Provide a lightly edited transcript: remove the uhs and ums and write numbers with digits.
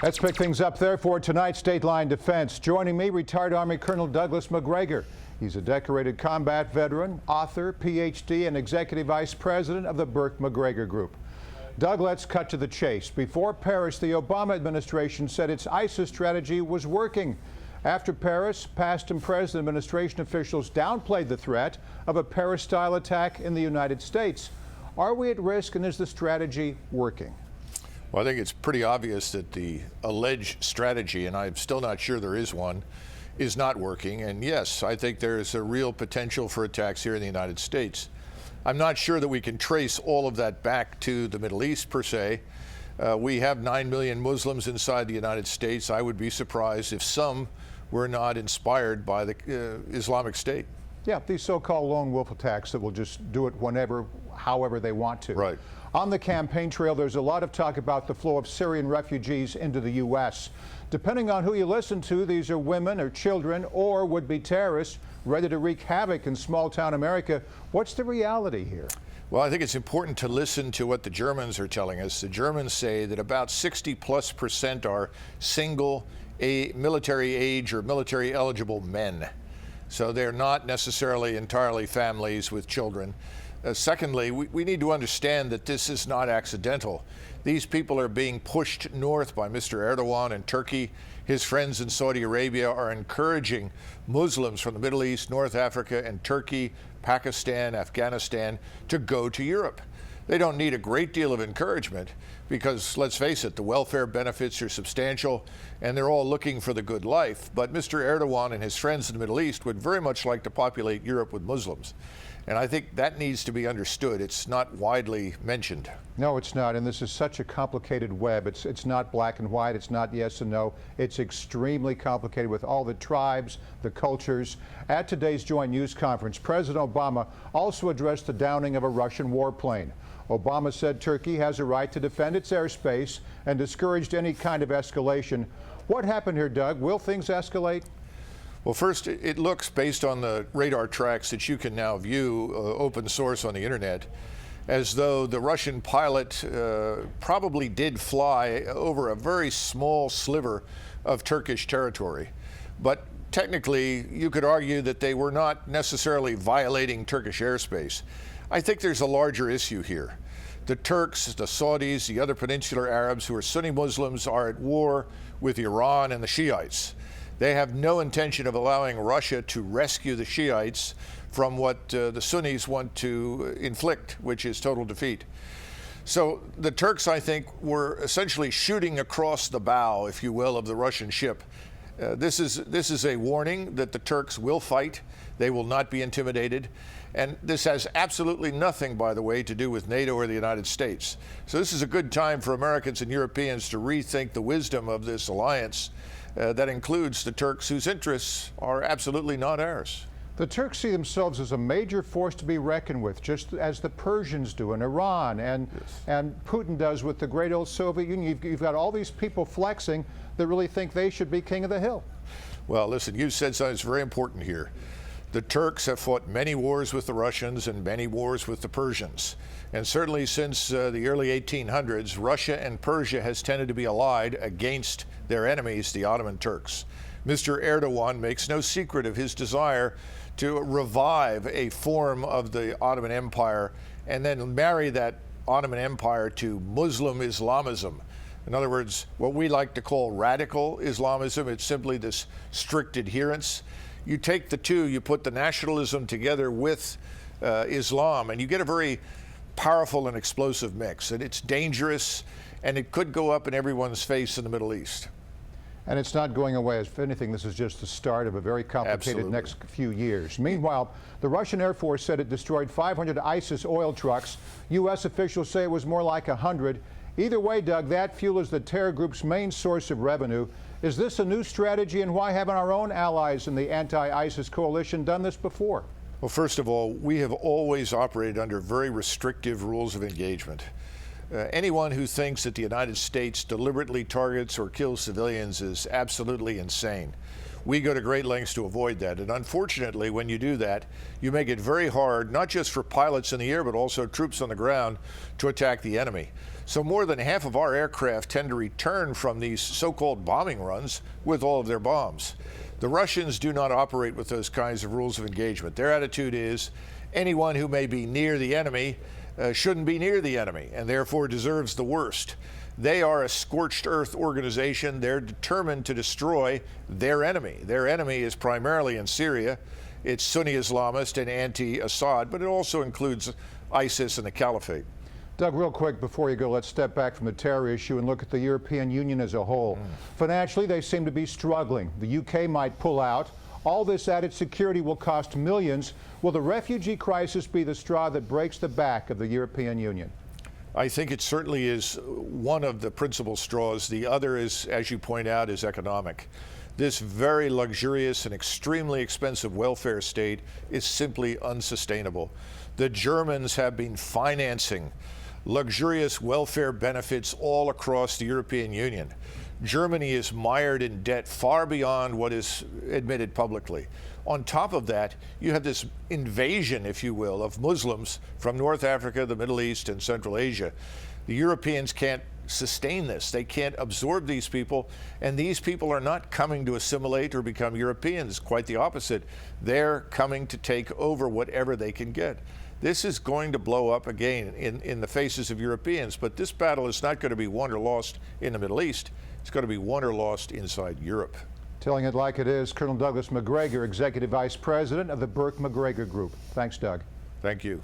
Let's pick things up there for tonight's Dateline Defense. Joining me, retired Army Colonel Douglas Macgregor. He's a decorated combat veteran, author, PhD, and Executive Vice President of the Burke-McGregor Group. Doug, let's cut to the chase. Before Paris, the Obama administration said its ISIS strategy was working. After Paris, past and present administration officials downplayed the threat of a Paris-style attack in the United States. Are we at risk, and is the strategy working? Well, I think it's pretty obvious that the alleged strategy, and I'm still not sure there is one, is not working. And yes, I think there's a real potential for attacks here in the United States. I'm not sure that we can trace all of that back to the Middle East per se. We have 9 million Muslims inside the United States. I would be surprised if some were not inspired by the Islamic State. Yeah, these so-called lone wolf attacks that will just do it whenever, however they want to. Right. On the campaign trail, there's a lot of talk about the flow of Syrian refugees into the U.S. Depending on who you listen to, these are women or children or would-be terrorists ready to wreak havoc in small-town America. What's the reality here? Well, I think it's important to listen to what the Germans are telling us. The Germans say that about 60+% are single military age or military eligible men. So they're not necessarily entirely families with children. Secondly, we need to understand that this is not accidental. These people are being pushed north by Mr. Erdogan in Turkey. His friends in Saudi Arabia are encouraging Muslims from the Middle East, North Africa, and Turkey, Pakistan, Afghanistan to go to Europe. They don't need a great deal of encouragement because, let's face it, the welfare benefits are substantial and they're all looking for the good life. But Mr. Erdogan and his friends in the Middle East would very much like to populate Europe with Muslims. And I think that needs to be understood. It's not widely mentioned. No, it's not. And this is such a complicated web. It's not black and white. It's not yes and no. It's extremely complicated with all the tribes, the cultures. At today's joint news conference, President Obama also addressed the downing of a Russian warplane. Obama said Turkey has a right to defend its airspace and discouraged any kind of escalation. What happened here, Doug? Will things escalate? Well, first, it looks, based on the radar tracks that you can now view open source on the internet, as though the Russian pilot probably did fly over a very small sliver of Turkish territory. But technically, you could argue that they were not necessarily violating Turkish airspace. I think there's a larger issue here. The Turks, the Saudis, the other peninsular Arabs who are Sunni Muslims are at war with Iran and the Shiites. They have no intention of allowing Russia to rescue the Shiites from what the Sunnis want to inflict, which is total defeat. So the Turks, I think, were essentially shooting across the bow, if you will, of the Russian ship. This is a warning that the Turks will fight. They will not be intimidated. And this has absolutely nothing, by the way, to do with NATO or the United States. So this is a good time for Americans and Europeans to rethink the wisdom of this alliance that includes the Turks, whose interests are absolutely not ours. The Turks see themselves as a major force to be reckoned with, just as the Persians do in Iran and Putin does with the great old Soviet Union. You've got all these people flexing that really think they should be king of the hill. Well, listen, you said something that's very important here. The Turks have fought many wars with the Russians and many wars with the Persians. And certainly since the early 1800s, Russia and Persia has tended to be allied against their enemies, the Ottoman Turks. Mr. Erdogan makes no secret of his desire to revive a form of the Ottoman Empire and then marry that Ottoman Empire to Muslim Islamism. In other words, what we like to call radical Islamism. It's simply this strict adherence. You take the two, you put the nationalism together with Islam, and you get a very powerful and explosive mix. And it's dangerous, and it could go up in everyone's face in the Middle East. And it's not going away. If anything, this is just the start of a very complicated next few years. Meanwhile, the Russian Air Force said it destroyed 500 ISIS oil trucks. U.S. officials say it was more like 100. Either way, Doug, that fuel is the terror group's main source of revenue. Is this a new strategy, and why haven't our own allies in the anti-ISIS coalition done this before? Well, first of all, we have always operated under very restrictive rules of engagement. Anyone who thinks that the United States deliberately targets or kills civilians is absolutely insane. We go to great lengths to avoid that. And unfortunately, when you do that, you make it very hard, not just for pilots in the air, but also troops on the ground to attack the enemy. So more than half of our aircraft tend to return from these so-called bombing runs with all of their bombs. The Russians do not operate with those kinds of rules of engagement. Their attitude is anyone who may be near the enemy shouldn't be near the enemy and therefore deserves the worst. They are a scorched earth organization. They're determined to destroy their enemy. Their enemy is primarily in Syria. It's Sunni Islamist and anti-Assad, but it also includes ISIS and the Caliphate. Doug, real quick before you go, let's step back from the terror issue and look at the European Union as a whole. Financially, they seem to be struggling. The UK might pull out. All this added security will cost millions. Will the refugee crisis be the straw that breaks the back of the European Union? I think it certainly is one of the principal straws. The other is, as you point out, is economic. This very luxurious and extremely expensive welfare state is simply unsustainable. The Germans have been financing luxurious welfare benefits all across the European Union. Germany is mired in debt far beyond what is admitted publicly. On top of that, you have this invasion, if you will, of Muslims from North Africa, the Middle East, and Central Asia. The Europeans can't sustain this. They can't absorb these people, and these people are not coming to assimilate or become Europeans. Quite the opposite. They're coming to take over whatever they can get. This is going to blow up again in the faces of Europeans, but this battle is not going to be won or lost in the Middle East. It's going to be won or lost inside Europe. Telling it like it is, Colonel Douglas Macgregor, Executive Vice President of the Burke Macgregor Group. Thanks, Doug. Thank you.